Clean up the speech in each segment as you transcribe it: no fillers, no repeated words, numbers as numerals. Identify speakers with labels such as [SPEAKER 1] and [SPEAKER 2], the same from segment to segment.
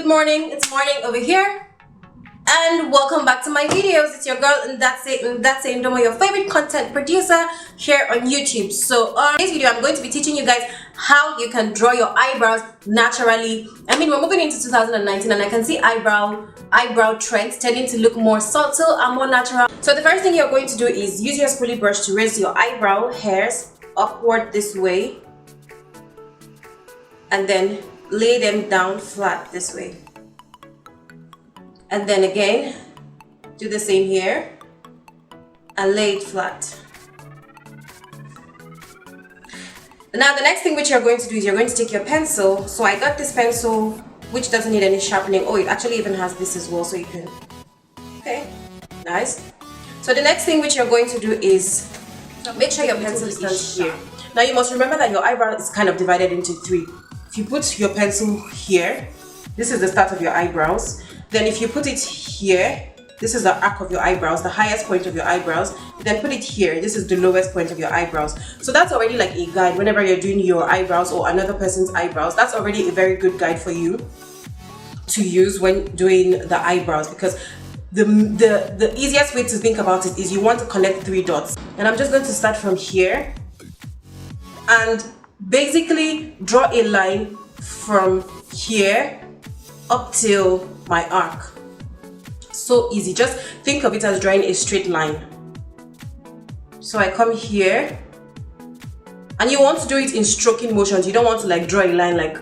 [SPEAKER 1] morning, it's morning over here, and welcome back to my videos. It's your girl NdatseNdomo, your favorite content producer here on YouTube. So on this video, I'm going to be teaching you guys how you can draw your eyebrows naturally. I mean, we're moving into 2019 and I can see eyebrow trends tending to look more subtle and more natural. So the first thing you're going to do is use your spoolie brush to raise your eyebrow hairs upward this way, and then lay them down flat this way, and then again do the same here and lay it flat. Now the next thing which you're going to do is you're going to take your pencil. So I got this pencil which doesn't need any sharpening. Oh, it actually even has this as well, so you can, okay, nice. So the next thing which you're going to do is make sure your pencil stands here. Now you must remember that your eyebrow is kind of divided into three. If you put your pencil here, this is the start of your eyebrows. Then if you put it here, this is the arc of your eyebrows, the highest point of your eyebrows. Then put it here, this is the lowest point of your eyebrows. So that's already like a guide whenever you're doing your eyebrows or another person's eyebrows. That's already a very good guide for you to use when doing the eyebrows, because the easiest way to think about it is you want to connect three dots. And I'm just going to start from here and basically draw a line from here up till my arc. So easy, just think of it as drawing a straight line. So I come here, and you want to do it in stroking motions. You don't want to like draw a line like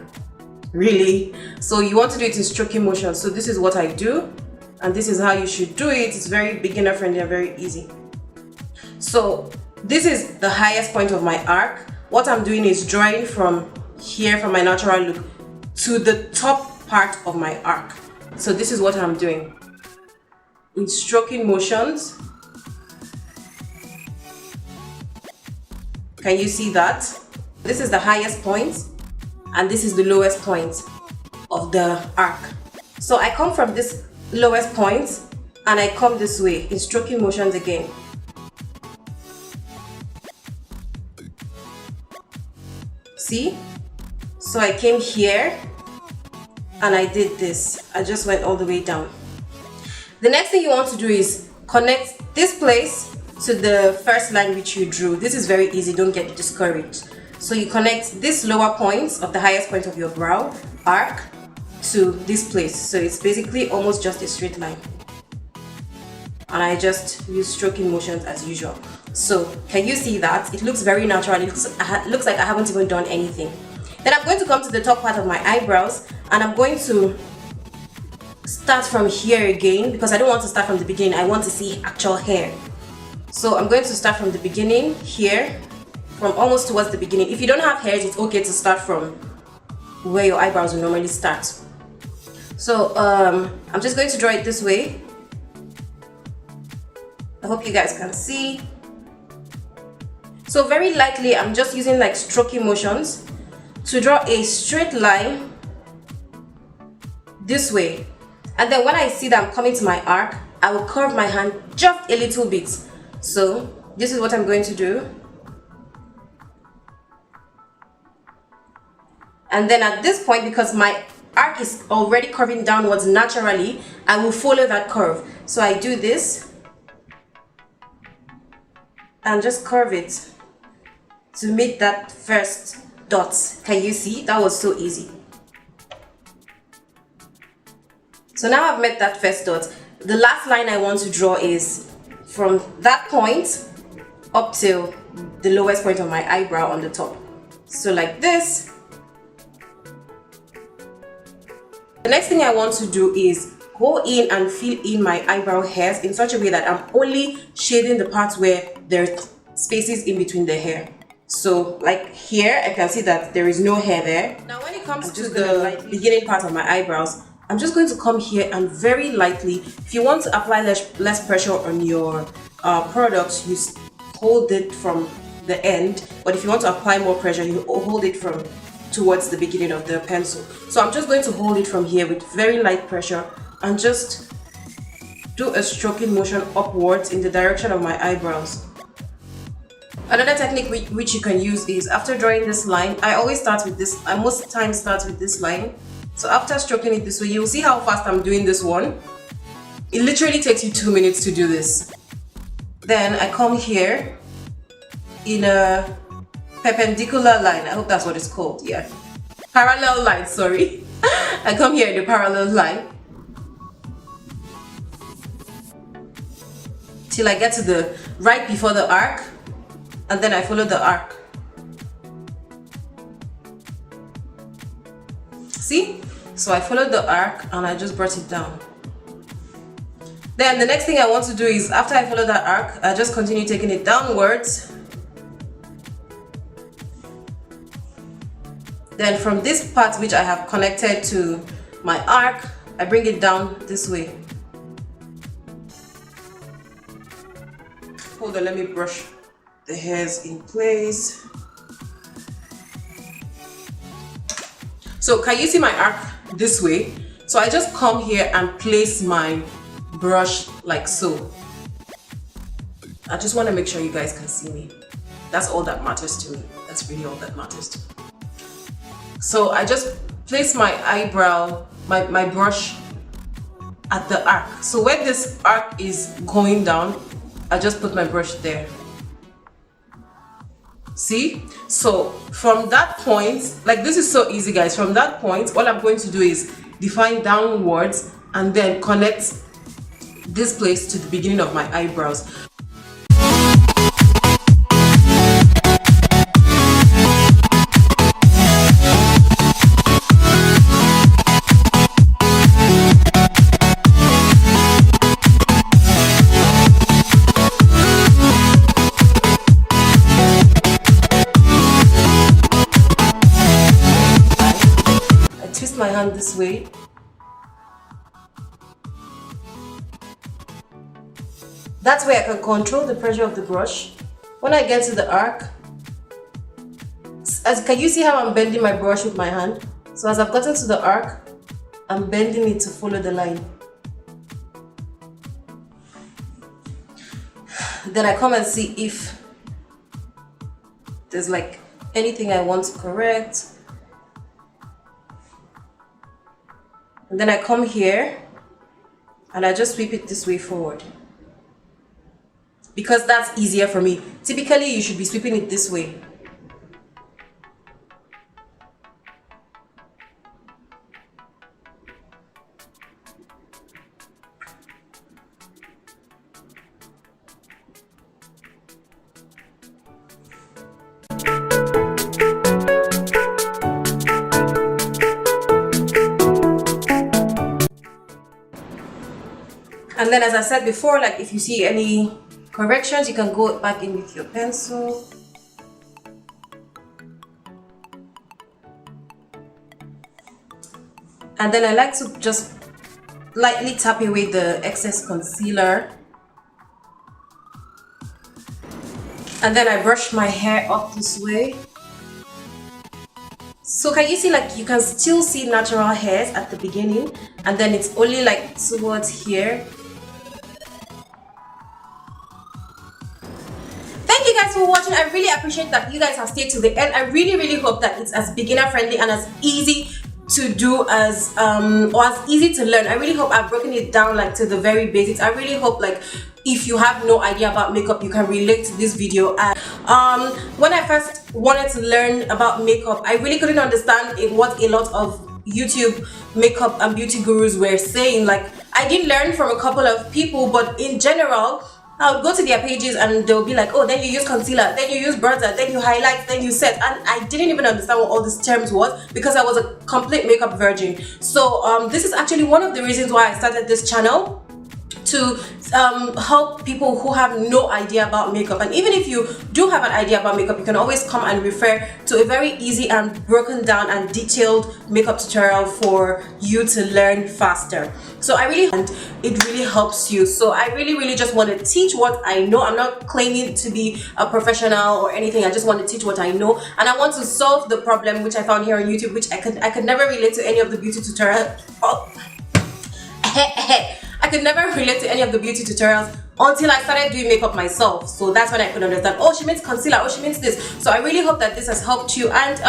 [SPEAKER 1] really, so you want to do it in stroking motions. So this is what I do, and this is how you should do it. It's very beginner friendly and very easy. So this is the highest point of my arc. What I'm doing is drawing from here, from my natural look, to the top part of my arc. So this is what I'm doing in stroking motions. Can you see that? This is the highest point and this is the lowest point of the arc. So I come from this lowest point and I come this way in stroking motions again. See? So I came here and I did this. I just went all the way down. The next thing you want to do is connect this place to the first line which you drew. This is very easy, don't get discouraged. So you connect this lower point of the highest point of your brow arc to this place. So it's basically almost just a straight line. And I just use stroking motions as usual. So can you see that? It looks very natural. It looks like I haven't even done anything. Then I'm going to come to the top part of my eyebrows and I'm going to start from here again, because I don't want to start from the beginning. I want to see actual hair. So I'm going to start from the beginning here, from almost towards the beginning. If you don't have hairs, it's okay to start from where your eyebrows will normally start. So I'm just going to draw it this way. I hope you guys can see. So very lightly, I'm just using like stroking motions to draw a straight line this way. And then when I see that I'm coming to my arc, I will curve my hand just a little bit. So this is what I'm going to do. And then at this point, because my arc is already curving downwards naturally, I will follow that curve. So I do this and just curve it to meet that first dot. Can you see? That was so easy. So now I've met that first dot. The last line I want to draw is from that point up till the lowest point of my eyebrow on the top. So like this. The next thing I want to do is go in and fill in my eyebrow hairs in such a way that I'm only shading the parts where there are spaces in between the hair. So like here, I can see that there is no hair there. Now when it comes to the beginning part of my eyebrows, I'm just going to come here and very lightly, if you want to apply less pressure on your product, you hold it from the end. But if you want to apply more pressure, you hold it from towards the beginning of the pencil. So I'm just going to hold it from here with very light pressure and just do a stroking motion upwards in the direction of my eyebrows. Another technique which you can use is after drawing this line, I always start with this, I most times start with this line So after stroking it this way, you'll see how fast I'm doing this one. It literally takes you 2 minutes to do this. Then I come here in a perpendicular line. I hope that's what it's called. Yeah, parallel line, sorry. I come here in a parallel line till I get to the right before the arc, and then I follow the arc. See? So I followed the arc and I just brought it down. Then the next thing I want to do is, after I follow that arc, I just continue taking it downwards. Then from this part which I have connected to my arc, I bring it down this way. Hold on, let me brush the hairs in place. So can you see my arc this way? So I just come here and place my brush like so. I just want to make sure you guys can see me. That's all that matters to me. That's really all that matters to me. So I just place my eyebrow, my brush at the arc. So where this arc is going down, I just put my brush there. See? So from that point, like this is so easy guys, from that point, all I'm going to do is define downwards and then connect this place to the beginning of my eyebrows. My hand this way. That's where I can control the pressure of the brush. When I get to the arc, can you see how I'm bending my brush with my hand? So as I've gotten to the arc, I'm bending it to follow the line. Then I come and see if there's like anything I want to correct. And then I come here and I just sweep it this way forward, because that's easier for me. Typically you should be sweeping it this way. And then as I said before, like if you see any corrections, you can go back in with your pencil. And then I like to just lightly tap away the excess concealer. And then I brush my hair up this way. So can you see, like you can still see natural hairs at the beginning, and then it's only like towards here. Thank you guys for watching. I really appreciate that you guys have stayed to the end. I really hope that it's as beginner friendly and as easy to do as or as easy to learn. I really hope I've broken it down like to the very basics. I really hope like if you have no idea about makeup, you can relate to this video. And when I first wanted to learn about makeup, I really couldn't understand what a lot of YouTube makeup and beauty gurus were saying. Like I did learn from a couple of people, but in general I would go to their pages and they'll be like, oh, then you use concealer, then you use bronzer, then you highlight, then you set. And I didn't even understand what all these terms was because I was a complete makeup virgin. So this is actually one of the reasons why I started this channel, to help people who have no idea about makeup. And even if you do have an idea about makeup, you can always come and refer to a very easy and broken down and detailed makeup tutorial for you to learn faster. So and it really helps you. So I really just want to teach what I know. I'm not claiming to be a professional or anything. I just want to teach what I know, and I want to solve the problem which I found here on YouTube, which I could never relate to any of the beauty tutorials. I could never relate to any of the beauty tutorials until I started doing makeup myself. So that's when I could understand, oh, she means concealer, oh, she means this. So I really hope that this has helped you. And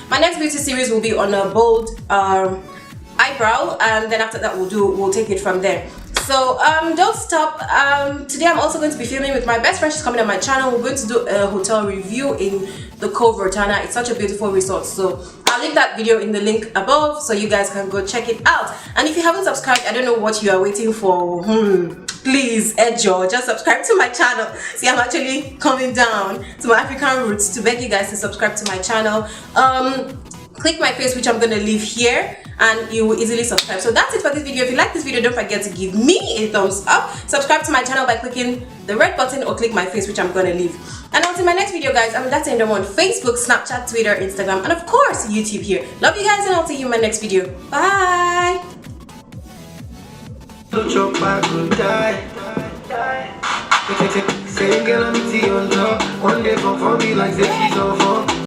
[SPEAKER 1] my next beauty series will be on a bold eyebrow, and then after that we'll take it from there. So don't stop. Today I'm also going to be filming with my best friend. She's coming on my channel. We're going to do a hotel review in the Cove Rotana. It's such a beautiful resort, so I'll leave that video in the link above so you guys can go check it out. And if you haven't subscribed, I don't know what you are waiting for. Please, Edjo, just subscribe to my channel. See, I'm actually coming down to my African roots to beg you guys to subscribe to my channel. Click my face, which I'm going to leave here, and you will easily subscribe. So that's it for this video. If you like this video, don't forget to give me a thumbs up. Subscribe to my channel by clicking the red button or click my face, which I'm going to leave. And until my next video, guys, I'm NdatseNdomo on Facebook, Snapchat, Twitter, Instagram, and of course YouTube here. Love you guys, and I'll see you in my next video. Bye. Same girl, I'm on top. One day for me like this, she's on phone.